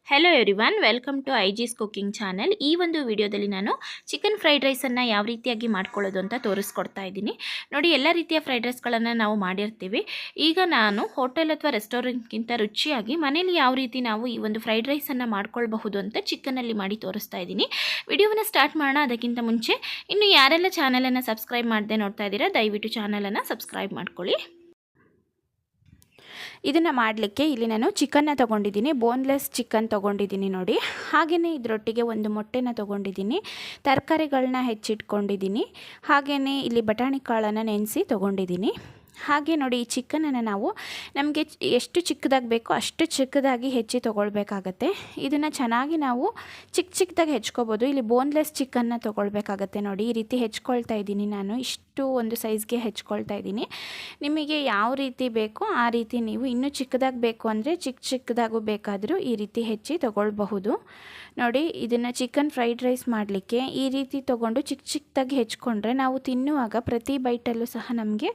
Hello everyone, welcome to ಐಜಿಸ್ cooking channel. ಈ ಒಂದು ವಿಡಿಯೋದಲ್ಲಿ ನಾನು ಚಿಕನ್ ಫ್ರೈಡ್ ರೈಸನ್ನು ಯಾವ ರೀತಿಯಾಗಿ ಮಾಡ್ಕೊಳ್ಳೋದು ಅಂತ ತೋರಿಸ್ಕೊಡ್ತಾ ಇದ್ದೀನಿ. ನೋಡಿ, ಎಲ್ಲ ರೀತಿಯ ಫ್ರೈಡ್ ರೈಸ್ಗಳನ್ನು ನಾವು ಮಾಡಿರ್ತೀವಿ. ಈಗ ನಾನು ಹೋಟೆಲ್ ಅಥವಾ ರೆಸ್ಟೋರೆಂಟ್ಗಿಂತ ರುಚಿಯಾಗಿ ಮನೇಲಿ ಯಾವ ರೀತಿ ನಾವು ಈ ಒಂದು ಫ್ರೈಡ್ ರೈಸನ್ನು ಮಾಡ್ಕೊಳ್ಬಹುದು ಅಂತ ಚಿಕನಲ್ಲಿ ಮಾಡಿ ತೋರಿಸ್ತಾ ಇದ್ದೀನಿ. ವಿಡಿಯೋವನ್ನು ಸ್ಟಾರ್ಟ್ ಮಾಡೋಣ. ಅದಕ್ಕಿಂತ ಮುಂಚೆ ಇನ್ನು ಯಾರೆಲ್ಲ ಚಾನಲನ್ನು ಸಬ್ಸ್ಕ್ರೈಬ್ ಮಾಡದೆ ನೋಡ್ತಾ ಇದ್ದೀರಾ, ದಯವಿಟ್ಟು ಚಾನಲನ್ನು ಸಬ್ಸ್ಕ್ರೈಬ್ ಮಾಡ್ಕೊಳ್ಳಿ. ಇದನ್ನು ಮಾಡಲಿಕ್ಕೆ ಇಲ್ಲಿ ನಾನು ಚಿಕನ್ನ ತೊಗೊಂಡಿದ್ದೀನಿ, ಬೋನ್ಲೆಸ್ ಚಿಕನ್ ತೊಗೊಂಡಿದ್ದೀನಿ ನೋಡಿ. ಹಾಗೆಯೇ ಇದರೊಟ್ಟಿಗೆ ಒಂದು ಮೊಟ್ಟೆನ ತೊಗೊಂಡಿದ್ದೀನಿ, ತರಕಾರಿಗಳನ್ನ ಹೆಚ್ಚಿಟ್ಕೊಂಡಿದ್ದೀನಿ. ಹಾಗೆಯೇ ಇಲ್ಲಿ ಬಟಾಣಿ ಕಾಳನ್ನು ನೆನೆಸಿ ತೊಗೊಂಡಿದ್ದೀನಿ. ಹಾಗೆ ನೋಡಿ, ಈ ಚಿಕನನ್ನು ನಾವು ನಮಗೆ ಎಷ್ಟು ಚಿಕ್ಕದಾಗಿ ಬೇಕೋ ಅಷ್ಟು ಚಿಕ್ಕದಾಗಿ ಹೆಚ್ಚಿ ತೊಗೊಳ್ಬೇಕಾಗತ್ತೆ. ಇದನ್ನು ಚೆನ್ನಾಗಿ ನಾವು ಚಿಕ್ಕದಾಗಿ ಹೆಚ್ಕೋಬೋದು. ಇಲ್ಲಿ ಬೋನ್ಲೆಸ್ ಚಿಕನ್ನ ತೊಗೊಳ್ಬೇಕಾಗತ್ತೆ ನೋಡಿ. ಈ ರೀತಿ ಹೆಚ್ಕೊಳ್ತಾ ಇದ್ದೀನಿ ನಾನು, ಇಷ್ಟು ಒಂದು ಸೈಜ್ಗೆ ಹೆಚ್ಕೊಳ್ತಾ ಇದ್ದೀನಿ. ನಿಮಗೆ ಯಾವ ರೀತಿ ಬೇಕೋ ಆ ರೀತಿ ನೀವು, ಇನ್ನೂ ಚಿಕ್ಕದಾಗಿ ಬೇಕು ಅಂದರೆ ಚಿಕ್ಕದಾಗೂ ಬೇಕಾದರೂ ಈ ರೀತಿ ಹೆಚ್ಚಿ ತೊಗೊಳ್ಬಹುದು ನೋಡಿ. ಇದನ್ನು ಚಿಕನ್ ಫ್ರೈಡ್ ರೈಸ್ ಮಾಡಲಿಕ್ಕೆ ಈ ರೀತಿ ತೊಗೊಂಡು ಚಿಕ್ಕದಾಗಿ ಹೆಚ್ಕೊಂಡ್ರೆ ನಾವು ತಿನ್ನುವಾಗ ಪ್ರತಿ ಬೈಟಲ್ಲೂ ಸಹ ನಮಗೆ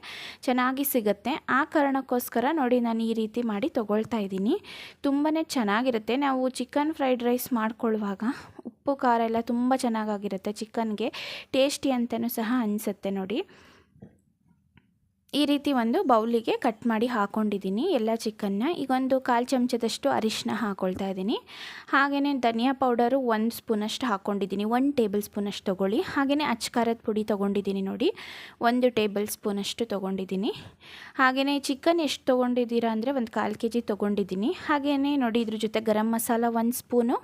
ಚೆನ್ನಾಗಿ ಸಿಗುತ್ತೆ. ಆ ಕಾರಣಕ್ಕೋಸ್ಕರ ನೋಡಿ ನಾನು ಈ ರೀತಿ ಮಾಡಿ ತೊಗೊಳ್ತಾ ಇದ್ದೀನಿ. ತುಂಬಾ ಚೆನ್ನಾಗಿರುತ್ತೆ. ನಾವು ಚಿಕನ್ ಫ್ರೈಡ್ ರೈಸ್ ಮಾಡ್ಕೊಳ್ಳುವಾಗ ಉಪ್ಪು ಖಾರ ಎಲ್ಲ ತುಂಬ ಚೆನ್ನಾಗಿರುತ್ತೆ, ಚಿಕನ್ಗೆ ಟೇಸ್ಟಿ ಅಂತಲೂ ಸಹ ಅನಿಸುತ್ತೆ ನೋಡಿ. ಈ ರೀತಿ ಒಂದು ಬೌಲಿಗೆ ಕಟ್ ಮಾಡಿ ಹಾಕ್ಕೊಂಡಿದ್ದೀನಿ ಎಲ್ಲ ಚಿಕನ್ನ. ಈಗ ಒಂದು 1/4 ಚಮಚದಷ್ಟು ಅರಿಶಿನ ಹಾಕ್ಕೊಳ್ತಾ ಇದ್ದೀನಿ. ಹಾಗೆಯೇ ಧನಿಯಾ ಪೌಡರು 1 ಸ್ಪೂನಷ್ಟು ಹಾಕ್ಕೊಂಡಿದ್ದೀನಿ, 1 ಟೇಬಲ್ ಸ್ಪೂನಷ್ಟು ತೊಗೊಳ್ಳಿ. ಹಾಗೆಯೇ ಅಚ್ಚ ಪುಡಿ ತೊಗೊಂಡಿದ್ದೀನಿ ನೋಡಿ, 1 ಟೇಬಲ್ ಸ್ಪೂನಷ್ಟು ತೊಗೊಂಡಿದ್ದೀನಿ. ಹಾಗೆಯೇ ಚಿಕನ್ ಎಷ್ಟು ತೊಗೊಂಡಿದ್ದೀರಾ ಅಂದರೆ ಒಂದು 1/4 kg ತೊಗೊಂಡಿದ್ದೀನಿ. ಹಾಗೆಯೇ ನೋಡಿ, ಇದ್ರ ಜೊತೆ ಗರಂ ಮಸಾಲ 1 ಸ್ಪೂನು,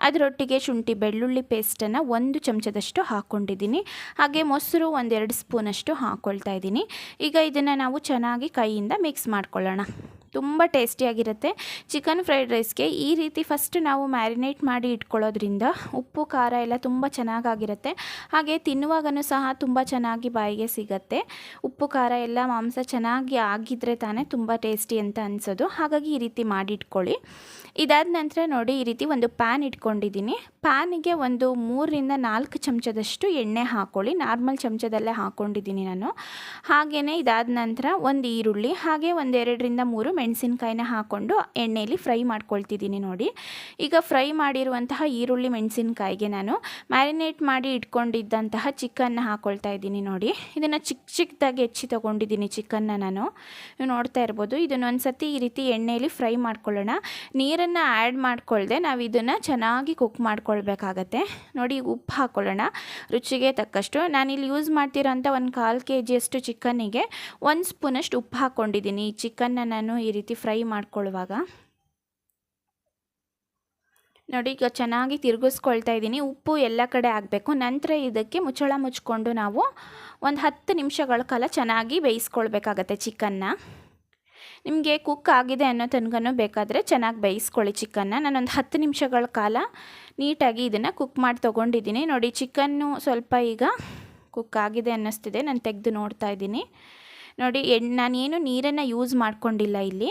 ಅದರೊಟ್ಟಿಗೆ ಶುಂಠಿ ಬೆಳ್ಳುಳ್ಳಿ ಪೇಸ್ಟನ್ನು 1 ಚಮಚದಷ್ಟು ಹಾಕ್ಕೊಂಡಿದ್ದೀನಿ. ಹಾಗೆ ಮೊಸರು 1-2 ಸ್ಪೂನಷ್ಟು ಹಾಕ್ಕೊಳ್ತಾ ಇದ್ದೀನಿ. ಈಗ ಇದನ್ನು ನಾವು ಚೆನ್ನಾಗಿ ಕೈಯಿಂದ ಮಿಕ್ಸ್ ಮಾಡ್ಕೊಳ್ಳೋಣ. ತುಂಬ ಟೇಸ್ಟಿಯಾಗಿರುತ್ತೆ ಚಿಕನ್ ಫ್ರೈಡ್ ರೈಸ್ಗೆ. ಈ ರೀತಿ ಫಸ್ಟ್ ನಾವು ಮ್ಯಾರಿನೇಟ್ ಮಾಡಿ ಇಟ್ಕೊಳ್ಳೋದ್ರಿಂದ ಉಪ್ಪು ಖಾರ ಎಲ್ಲ ತುಂಬ ಚೆನ್ನಾಗಿರುತ್ತೆ. ಹಾಗೆ ತಿನ್ನುವಾಗಲೂ ಸಹ ತುಂಬ ಚೆನ್ನಾಗಿ ಬಾಯಿಗೆ ಸಿಗುತ್ತೆ. ಉಪ್ಪು ಖಾರ ಎಲ್ಲ ಮಾಂಸ ಚೆನ್ನಾಗಿ ಆಗಿದ್ದರೆ ತಾನೇ ತುಂಬ ಟೇಸ್ಟಿ ಅಂತ ಅನಿಸೋದು. ಹಾಗಾಗಿ ಈ ರೀತಿ ಮಾಡಿ ಇಟ್ಕೊಳ್ಳಿ. ಇದಾದ ನಂತರ ನೋಡಿ, ಈ ರೀತಿ ಒಂದು ಪ್ಯಾನ್ ಇಟ್ಕೊಂಡಿದ್ದೀನಿ. ಪ್ಯಾನಿಗೆ ಒಂದು 3-4 ಚಮಚದಷ್ಟು ಎಣ್ಣೆ ಹಾಕ್ಕೊಳ್ಳಿ. ನಾರ್ಮಲ್ ಚಮಚದಲ್ಲೇ ಹಾಕ್ಕೊಂಡಿದ್ದೀನಿ ನಾನು. ಹಾಗೆಯೇ ಇದಾದ ನಂತರ ಒಂದು ಈರುಳ್ಳಿ, ಹಾಗೆ 1-2-3 ಮೆಣಸಿನ್ಕಾಯಿನ ಹಾಕ್ಕೊಂಡು ಎಣ್ಣೆಯಲ್ಲಿ ಫ್ರೈ ಮಾಡ್ಕೊಳ್ತಿದ್ದೀನಿ ನೋಡಿ. ಈಗ ಫ್ರೈ ಮಾಡಿರುವಂತಹ ಈರುಳ್ಳಿ ಮೆಣಸಿನ್ಕಾಯಿಗೆ ನಾನು ಮ್ಯಾರಿನೇಟ್ ಮಾಡಿ ಇಟ್ಕೊಂಡಿದ್ದಂತಹ ಚಿಕನ್ನ ಹಾಕ್ಕೊಳ್ತಾ ಇದ್ದೀನಿ ನೋಡಿ. ಇದನ್ನು ಚಿಕ್ಕದಾಗಿ ಹೆಚ್ಚಿ ತೊಗೊಂಡಿದ್ದೀನಿ ಚಿಕನ್ನ ನಾನು, ನೋಡ್ತಾ ಇರ್ಬೋದು. ಇದನ್ನೊಂದು ಸತಿ ಈ ರೀತಿ ಎಣ್ಣೆಯಲ್ಲಿ ಫ್ರೈ ಮಾಡ್ಕೊಳ್ಳೋಣ. ನೀರನ್ನು ಆ್ಯಡ್ ಮಾಡ್ಕೊಳ್ದೆ ನಾವು ಇದನ್ನು ಚೆನ್ನಾಗಿ ಕುಕ್ ಮಾಡ್ಕೊಳ್ಬೇಕಾಗತ್ತೆ ನೋಡಿ. ಉಪ್ಪು ಹಾಕ್ಕೊಳ್ಳೋಣ ರುಚಿಗೆ ತಕ್ಕಷ್ಟು. ನಾನಿಲ್ಲಿ ಯೂಸ್ ಮಾಡ್ತಿರೋಂಥ 1/4 kg ಚಿಕನ್ನಿಗೆ 1 ಸ್ಪೂನಷ್ಟು ಉಪ್ಪು ಹಾಕ್ಕೊಂಡಿದ್ದೀನಿ. ಈ ಚಿಕನ್ನ ನಾನು ಈ ರೀತಿ ಫ್ರೈ ಮಾಡ್ಕೊಳ್ಳುವಾಗ ನೋಡಿ, ಈಗ ಚೆನ್ನಾಗಿ ತಿರುಗಿಸ್ಕೊಳ್ತಾ ಇದ್ದೀನಿ. ಉಪ್ಪು ಎಲ್ಲ ಕಡೆ ಆಗಬೇಕು. ನಂತರ ಇದಕ್ಕೆ ಮುಚ್ಚಳ ಮುಚ್ಕೊಂಡು ನಾವು ಒಂದು 10 ನಿಮಿಷಗಳ ಕಾಲ ಚೆನ್ನಾಗಿ ಬೇಯಿಸ್ಕೊಳ್ಬೇಕಾಗತ್ತೆ ಚಿಕನ್ನ. ನಿಮಗೆ ಕುಕ್ ಆಗಿದೆ ಅನ್ನೋ ತನಕನೂ ಬೇಕಾದರೆ ಚೆನ್ನಾಗಿ ಬೇಯಿಸ್ಕೊಳ್ಳಿ ಚಿಕನ್ನ. ನಾನೊಂದು 10 ನಿಮಿಷಗಳ ಕಾಲ ನೀಟಾಗಿ ಇದನ್ನು ಕುಕ್ ಮಾಡಿ ತೊಗೊಂಡಿದ್ದೀನಿ ನೋಡಿ. ಚಿಕನ್ನು ಸ್ವಲ್ಪ ಈಗ ಕುಕ್ ಆಗಿದೆ ಅನ್ನಿಸ್ತಿದೆ. ನಾನು ತೆಗೆದು ನೋಡ್ತಾ ಇದ್ದೀನಿ ನೋಡಿ. ನಾನೇನು ನೀರನ್ನು ಯೂಸ್ ಮಾಡ್ಕೊಂಡಿಲ್ಲ ಇಲ್ಲಿ.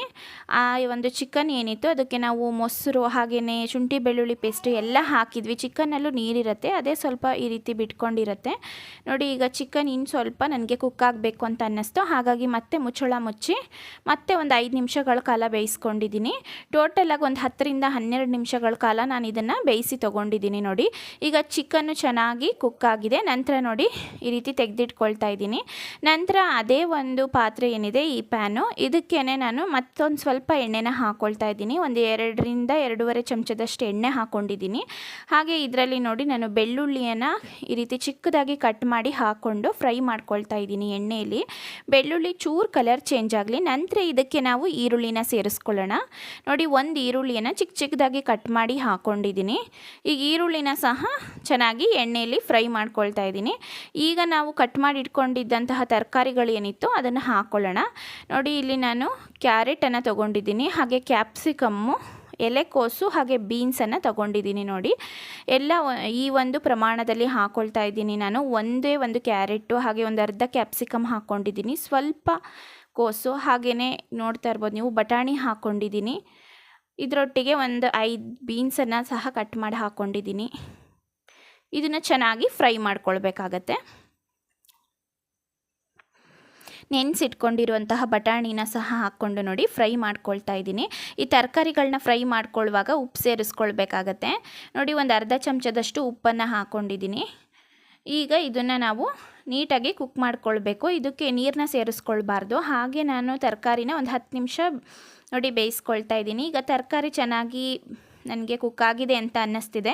ಆ ಒಂದು ಚಿಕನ್ ಏನಿತ್ತು ಅದಕ್ಕೆ ನಾವು ಮೊಸರು ಹಾಗೆಯೇ ಶುಂಠಿ ಬೆಳ್ಳುಳ್ಳಿ ಪೇಸ್ಟು ಎಲ್ಲ ಹಾಕಿದ್ವಿ. ಚಿಕನ್ನಲ್ಲೂ ನೀರಿರುತ್ತೆ, ಅದೇ ಸ್ವಲ್ಪ ಈ ರೀತಿ ಬಿಟ್ಕೊಂಡಿರುತ್ತೆ ನೋಡಿ. ಈಗ ಚಿಕನ್ ಇನ್ನು ಸ್ವಲ್ಪ ನನಗೆ ಕುಕ್ ಆಗಬೇಕು ಅಂತ ಅನ್ನಿಸ್ತು. ಹಾಗಾಗಿ ಮತ್ತೆ ಮುಚ್ಚಳ ಮುಚ್ಚಿ ಮತ್ತೆ ಒಂದು 5 ನಿಮಿಷಗಳ ಕಾಲ ಬೇಯಿಸ್ಕೊಂಡಿದ್ದೀನಿ. ಟೋಟಲಾಗಿ ಒಂದು 10-12 ನಿಮಿಷಗಳ ಕಾಲ ನಾನು ಇದನ್ನು ಬೇಯಿಸಿ ತೊಗೊಂಡಿದ್ದೀನಿ ನೋಡಿ. ಈಗ ಚಿಕನ್ನು ಚೆನ್ನಾಗಿ ಕುಕ್ ಆಗಿದೆ. ನಂತರ ನೋಡಿ ಈ ರೀತಿ ತೆಗೆದಿಟ್ಕೊಳ್ತಾ ಇದ್ದೀನಿ. ನಂತರ ಅದೇ ಒಂದು ಪಾತ್ರೆ ಏನಿದೆ, ಈ ಪ್ಯಾನು, ಇದಕ್ಕೇನೆ ನಾನು ಮತ್ತೊಂದು ಸ್ವಲ್ಪ ಎಣ್ಣೆನ ಹಾಕ್ಕೊಳ್ತಾ ಇದ್ದೀನಿ. ಒಂದು 2-2.5 ಚಮಚದಷ್ಟು ಎಣ್ಣೆ ಹಾಕ್ಕೊಂಡಿದ್ದೀನಿ. ಹಾಗೆ ಇದರಲ್ಲಿ ನೋಡಿ ನಾನು ಬೆಳ್ಳುಳ್ಳಿಯನ್ನು ಈ ರೀತಿ ಚಿಕ್ಕದಾಗಿ ಕಟ್ ಮಾಡಿ ಹಾಕ್ಕೊಂಡು ಫ್ರೈ ಮಾಡ್ಕೊಳ್ತಾ ಇದ್ದೀನಿ ಎಣ್ಣೆಯಲ್ಲಿ. ಬೆಳ್ಳುಳ್ಳಿ ಚೂರು ಕಲರ್ ಚೇಂಜ್ ಆಗಲಿ. ನಂತರ ಇದಕ್ಕೆ ನಾವು ಈರುಳ್ಳಿನ ಸೇರಿಸ್ಕೊಳ್ಳೋಣ ನೋಡಿ. ಒಂದು ಈರುಳ್ಳಿಯನ್ನು ಚಿಕ್ಕದಾಗಿ ಕಟ್ ಮಾಡಿ ಹಾಕ್ಕೊಂಡಿದ್ದೀನಿ. ಈಗ ಈರುಳ್ಳಿನ ಸಹ ಚೆನ್ನಾಗಿ ಎಣ್ಣೆಯಲ್ಲಿ ಫ್ರೈ ಮಾಡ್ಕೊಳ್ತಾ ಇದ್ದೀನಿ. ಈಗ ನಾವು ಕಟ್ ಮಾಡಿ ಇಟ್ಕೊಂಡಿದ್ದಂತಹ ತರಕಾರಿಗಳು ಏನಿತ್ತು ಅದನ್ನು ಹಾಕ್ಕೊಳ್ಳೋಣ ನೋಡಿ. ಇಲ್ಲಿ ನಾನು ಕ್ಯಾರೆಟನ್ನು ತೊಗೊಂಡಿದ್ದೀನಿ, ಹಾಗೆ ಕ್ಯಾಪ್ಸಿಕಮ್ಮು, ಎಲೆಕೋಸು ಹಾಗೆ ಬೀನ್ಸನ್ನು ತೊಗೊಂಡಿದ್ದೀನಿ ನೋಡಿ. ಎಲ್ಲ ಈ ಒಂದು ಪ್ರಮಾಣದಲ್ಲಿ ಹಾಕ್ಕೊಳ್ತಾ ಇದ್ದೀನಿ ನಾನು. ಒಂದು ಕ್ಯಾರೆಟು ಹಾಗೆ ಒಂದು ಅರ್ಧ ಕ್ಯಾಪ್ಸಿಕಮ್ ಹಾಕ್ಕೊಂಡಿದ್ದೀನಿ, ಸ್ವಲ್ಪ ಕೋಸು, ಹಾಗೆಯೇ ನೋಡ್ತಾ ಇರ್ಬೋದು ನೀವು ಬಟಾಣಿ ಹಾಕ್ಕೊಂಡಿದ್ದೀನಿ. ಇದರೊಟ್ಟಿಗೆ ಒಂದು 5 ಬೀನ್ಸನ್ನು ಸಹ ಕಟ್ ಮಾಡಿ ಹಾಕ್ಕೊಂಡಿದ್ದೀನಿ. ಇದನ್ನು ಚೆನ್ನಾಗಿ ಫ್ರೈ ಮಾಡ್ಕೊಳ್ಬೇಕಾಗತ್ತೆ. ನೆನೆಸಿಟ್ಕೊಂಡಿರುವಂತಹ ಬಟಾಣಿನ ಸಹ ಹಾಕ್ಕೊಂಡು ನೋಡಿ ಫ್ರೈ ಮಾಡ್ಕೊಳ್ತಾ ಇದ್ದೀನಿ. ಈ ತರಕಾರಿಗಳನ್ನ ಫ್ರೈ ಮಾಡ್ಕೊಳ್ಳುವಾಗ ಉಪ್ಪು ಸೇರಿಸ್ಕೊಳ್ಬೇಕಾಗತ್ತೆ. ನೋಡಿ ಒಂದು ಅರ್ಧ ಚಮಚದಷ್ಟು ಉಪ್ಪನ್ನು ಹಾಕ್ಕೊಂಡಿದ್ದೀನಿ. ಈಗ ಇದನ್ನು ನಾವು ನೀಟಾಗಿ ಕುಕ್ ಮಾಡ್ಕೊಳ್ಬೇಕು. ಇದಕ್ಕೆ ನೀರನ್ನ ಸೇರಿಸ್ಕೊಳ್ಬಾರ್ದು. ಹಾಗೆ ನಾನು ತರಕಾರಿನ ಒಂದು 10 ನಿಮಿಷ ನೋಡಿ ಬೇಯಿಸ್ಕೊಳ್ತಾ ಇದ್ದೀನಿ. ಈಗ ತರಕಾರಿ ಚೆನ್ನಾಗಿ ನನಗೆ ಕುಕ್ ಆಗಿದೆ ಅಂತ ಅನ್ನಿಸ್ತಿದೆ.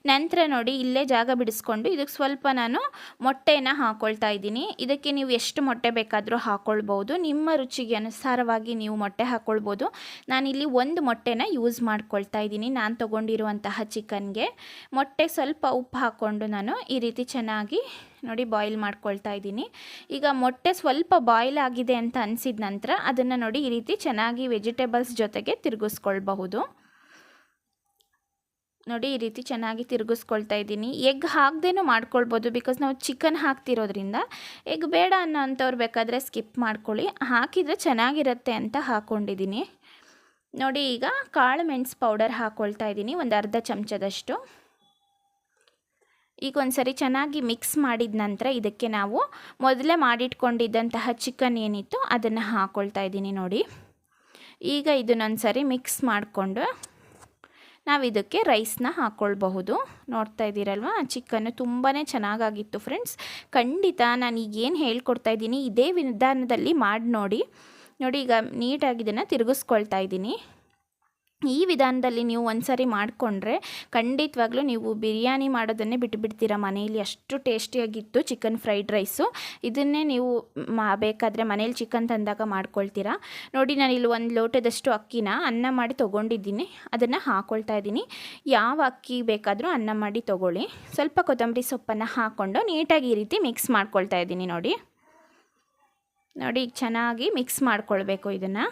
ನಂತರ ನೋಡಿ ಇಲ್ಲೇ ಜಾಗ ಬಿಡಿಸ್ಕೊಂಡು ಇದಕ್ಕೆ ಸ್ವಲ್ಪ ನಾನು ಮೊಟ್ಟೆನ ಹಾಕ್ಕೊಳ್ತಾ ಇದ್ದೀನಿ. ಇದಕ್ಕೆ ನೀವು ಎಷ್ಟು ಮೊಟ್ಟೆ ಬೇಕಾದರೂ ಹಾಕ್ಕೊಳ್ಬೋದು. ನಿಮ್ಮ ರುಚಿಗೆ ಅನುಸಾರವಾಗಿ ನೀವು ಮೊಟ್ಟೆ ಹಾಕ್ಕೊಳ್ಬೋದು. ನಾನಿಲ್ಲಿ ಒಂದು ಮೊಟ್ಟೆನ ಯೂಸ್ ಮಾಡ್ಕೊಳ್ತಾ ಇದ್ದೀನಿ ನಾನು ತೊಗೊಂಡಿರುವಂತಹ ಚಿಕನ್ಗೆ. ಮೊಟ್ಟೆ ಸ್ವಲ್ಪ ಉಪ್ಪು ಹಾಕ್ಕೊಂಡು ನಾನು ಈ ರೀತಿ ಚೆನ್ನಾಗಿ ನೋಡಿ ಬಾಯ್ಲ್ ಮಾಡ್ಕೊಳ್ತಾ ಇದ್ದೀನಿ. ಈಗ ಮೊಟ್ಟೆ ಸ್ವಲ್ಪ ಬಾಯ್ಲ್ ಆಗಿದೆ ಅಂತ ಅನಿಸಿದ ನಂತರ ಅದನ್ನು ನೋಡಿ ಈ ರೀತಿ ಚೆನ್ನಾಗಿ ವೆಜಿಟೇಬಲ್ಸ್ ಜೊತೆಗೆ ತಿರುಗಿಸ್ಕೊಳ್ಬಹುದು. ನೋಡಿ ಈ ರೀತಿ ಚೆನ್ನಾಗಿ ತಿರುಗಿಸ್ಕೊಳ್ತಾ ಇದ್ದೀನಿ. ಎಗ್ ಹಾಕ್ದೇನೂ ಮಾಡ್ಕೊಳ್ಬೋದು, ಬಿಕಾಸ್ ನಾವು ಚಿಕನ್ ಹಾಕ್ತಿರೋದ್ರಿಂದ. ಎಗ್ ಬೇಡ ಅನ್ನೋ ಅಂಥವ್ರು ಬೇಕಾದರೆ ಸ್ಕಿಪ್ ಮಾಡ್ಕೊಳ್ಳಿ. ಹಾಕಿದರೆ ಚೆನ್ನಾಗಿರುತ್ತೆ ಅಂತ ಹಾಕ್ಕೊಂಡಿದ್ದೀನಿ. ನೋಡಿ ಈಗ ಕಾಳು ಮೆಣಸು ಪೌಡರ್ ಹಾಕ್ಕೊಳ್ತಾ ಇದ್ದೀನಿ, ಒಂದು ಅರ್ಧ ಚಮಚದಷ್ಟು. ಈಗ ಒಂದು ಸರಿ ಚೆನ್ನಾಗಿ ಮಿಕ್ಸ್ ಮಾಡಿದ ನಂತರ ಇದಕ್ಕೆ ನಾವು ಮೊದಲೇ ಮಾಡಿಟ್ಕೊಂಡಿದ್ದಂತಹ ಚಿಕನ್ ಏನಿತ್ತು ಅದನ್ನು ಹಾಕ್ಕೊಳ್ತಾ ಇದ್ದೀನಿ. ನೋಡಿ ಈಗ ಇದನ್ನೊಂದು ಸರಿ ಮಿಕ್ಸ್ ಮಾಡಿಕೊಂಡು ನಾವು ಇದಕ್ಕೆ ರೈಸ್ನ ಹಾಕ್ಕೊಳ್ಬಹುದು. ನೋಡ್ತಾ ಇದ್ದೀರಲ್ವ, ಚಿಕನ್ನು ತುಂಬಾ ಚೆನ್ನಾಗಾಗಿತ್ತು ಫ್ರೆಂಡ್ಸ್. ಖಂಡಿತ ನಾನು ಈಗೇನು ಹೇಳ್ಕೊಡ್ತಾ ಇದ್ದೀನಿ ಇದೇ ವಿಧಾನದಲ್ಲಿ ಮಾಡಿ ನೋಡಿ. ನೋಡಿ ಈಗ ನೀಟಾಗಿ ಇದನ್ನು ತಿರುಗಿಸ್ಕೊಳ್ತಾ ಇದ್ದೀನಿ. ಈ ವಿಧಾನದಲ್ಲಿ ನೀವು ಒಂದು ಸಾರಿ ಮಾಡಿಕೊಂಡ್ರೆ ಖಂಡಿತವಾಗ್ಲೂ ನೀವು ಬಿರಿಯಾನಿ ಮಾಡೋದನ್ನೇ ಬಿಟ್ಟುಬಿಡ್ತೀರ ಮನೆಯಲ್ಲಿ. ಅಷ್ಟು ಟೇಸ್ಟಿಯಾಗಿತ್ತು ಚಿಕನ್ ಫ್ರೈಡ್ ರೈಸು. ಇದನ್ನೇ ನೀವು ಬೇಕಾದರೆ ಮನೇಲಿ ಚಿಕನ್ ತಂದಾಗ ಮಾಡ್ಕೊಳ್ತೀರಾ. ನೋಡಿ ನಾನಿಲ್ಲಿ ಒಂದು ಲೋಟದಷ್ಟು ಅಕ್ಕಿನ ಅನ್ನ ಮಾಡಿ ತೊಗೊಂಡಿದ್ದೀನಿ, ಅದನ್ನು ಹಾಕ್ಕೊಳ್ತಾ ಇದ್ದೀನಿ. ಯಾವ ಅಕ್ಕಿ ಬೇಕಾದರೂ ಅನ್ನ ಮಾಡಿ ತೊಗೊಳ್ಳಿ. ಸ್ವಲ್ಪ ಕೊತ್ತಂಬರಿ ಸೊಪ್ಪನ್ನು ಹಾಕ್ಕೊಂಡು ನೀಟಾಗಿ ಈ ರೀತಿ ಮಿಕ್ಸ್ ಮಾಡ್ಕೊಳ್ತಾ ಇದ್ದೀನಿ. ನೋಡಿ ನೋಡಿ ಈಗ ಚೆನ್ನಾಗಿ ಮಿಕ್ಸ್ ಮಾಡ್ಕೊಳ್ಬೇಕು. ಇದನ್ನು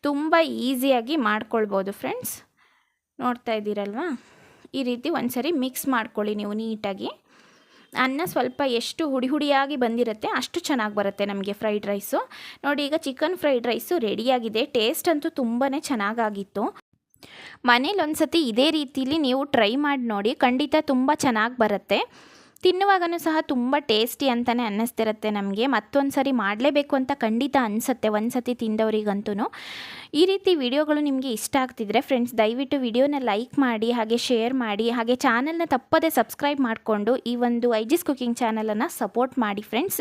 ತುಂಬ ಈಸಿಯಾಗಿ ಮಾಡ್ಕೊಳ್ಬೋದು ಫ್ರೆಂಡ್ಸ್. ನೋಡ್ತಾ ಇದ್ದೀರಲ್ವ, ಈ ರೀತಿ ಒಂದು ಸರಿ ಮಿಕ್ಸ್ ಮಾಡ್ಕೊಳ್ಳಿ ನೀವು ನೀಟಾಗಿ. ಅನ್ನ ಸ್ವಲ್ಪ ಎಷ್ಟು ಹುಡಿ ಹುಡಿಯಾಗಿ ಬಂದಿರುತ್ತೆ ಅಷ್ಟು ಚೆನ್ನಾಗಿ ಬರುತ್ತೆ ನಮಗೆ ಫ್ರೈಡ್ ರೈಸು. ನೋಡಿ ಈಗ ಚಿಕನ್ ಫ್ರೈಡ್ ರೈಸು ರೆಡಿಯಾಗಿದೆ. ಟೇಸ್ಟ್ ಅಂತೂ ತುಂಬಾ ಚೆನ್ನಾಗಾಗಿತ್ತು. ಮನೇಲಿ ಒಂದು ಸತಿ ಇದೇ ರೀತಿಲಿ ನೀವು ಟ್ರೈ ಮಾಡಿ ನೋಡಿ, ಖಂಡಿತ ತುಂಬ ಚೆನ್ನಾಗಿ ಬರುತ್ತೆ. ತಿನ್ನುವಾಗನೂ ಸಹ ತುಂಬ ಟೇಸ್ಟಿ ಅಂತಲೇ ಅನ್ನಿಸ್ತಿರುತ್ತೆ ನಮಗೆ. ಮತ್ತೊಂದು ಸರಿ ಮಾಡಲೇಬೇಕು ಅಂತ ಖಂಡಿತ ಅನಿಸುತ್ತೆ ಒಂದು ಸತಿ ತಿಂದವರಿಗಂತೂ. ಈ ರೀತಿ ವಿಡಿಯೋಗಳು ನಿಮಗೆ ಇಷ್ಟ ಆಗ್ತಿದ್ರೆ ಫ್ರೆಂಡ್ಸ್ ದಯವಿಟ್ಟು ವಿಡಿಯೋನ ಲೈಕ್ ಮಾಡಿ, ಹಾಗೆ ಶೇರ್ ಮಾಡಿ, ಹಾಗೆ ಚಾನಲ್ನ ತಪ್ಪದೇ ಸಬ್ಸ್ಕ್ರೈಬ್ ಮಾಡಿಕೊಂಡು ಈ ಒಂದು ಐಜಿಸ್ ಕುಕಿಂಗ್ ಚಾನಲನ್ನು ಸಪೋರ್ಟ್ ಮಾಡಿ ಫ್ರೆಂಡ್ಸ್.